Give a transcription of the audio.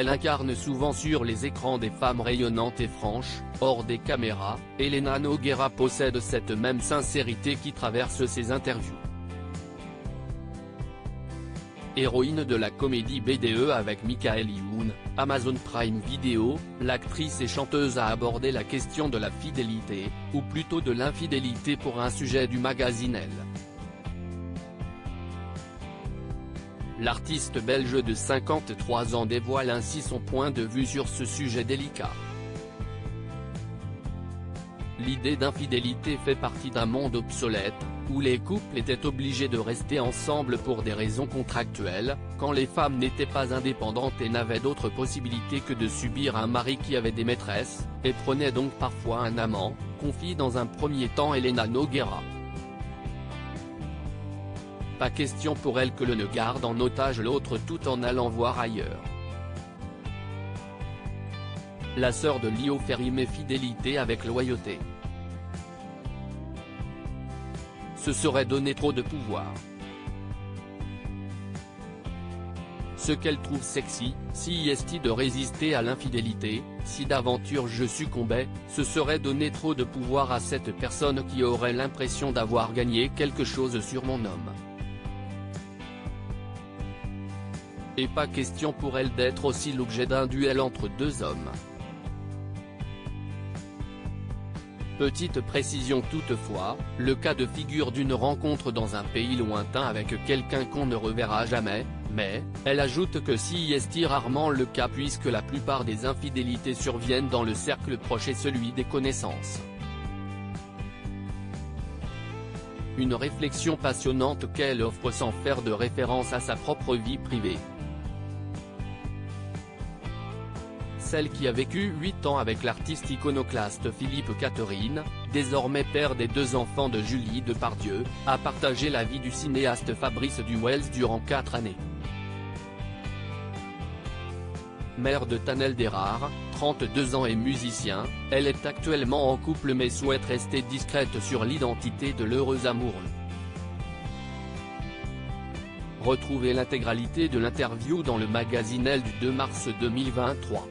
Elle incarne souvent sur les écrans des femmes rayonnantes et franches, hors des caméras. Elena Nogueira possède cette même sincérité qui traverse ses interviews. Héroïne de la comédie BDE avec Michael Youn, Amazon Prime Video, l'actrice et chanteuse a abordé la question de la fidélité, ou plutôt de l'infidélité pour un sujet du magazine Elle. L'artiste belge de 53 ans dévoile ainsi son point de vue sur ce sujet délicat. L'idée d'infidélité fait partie d'un monde obsolète, où les couples étaient obligés de rester ensemble pour des raisons contractuelles, quand les femmes n'étaient pas indépendantes et n'avaient d'autre possibilité que de subir un mari qui avait des maîtresses, et prenait donc parfois un amant, confie dans un premier temps Elena Nogueira. Pas question pour elle que l'un ne garde en otage l'autre tout en allant voir ailleurs. La sœur de Lio fait rimer fidélité avec loyauté. Ce serait donner trop de pouvoir. Ce qu'elle trouve sexy, si est de résister à l'infidélité, si d'aventure je succombais, ce serait donner trop de pouvoir à cette personne qui aurait l'impression d'avoir gagné quelque chose sur mon homme. Et pas question pour elle d'être aussi l'objet d'un duel entre deux hommes. Petite précision toutefois, le cas de figure d'une rencontre dans un pays lointain avec quelqu'un qu'on ne reverra jamais, mais, elle ajoute que si est rarement le cas puisque la plupart des infidélités surviennent dans le cercle proche et celui des connaissances. Une réflexion passionnante qu'elle offre sans faire de référence à sa propre vie privée. Celle qui a vécu 8 ans avec l'artiste iconoclaste Philippe Catherine, désormais père des 2 enfants de Julie Depardieu, a partagé la vie du cinéaste Fabrice Duwels durant 4 années. Mère de Tanel Derard, 32 ans et musicien, elle est actuellement en couple mais souhaite rester discrète sur l'identité de l'heureux amoureux. Retrouvez l'intégralité de l'interview dans le magazine Elle du 2 mars 2023.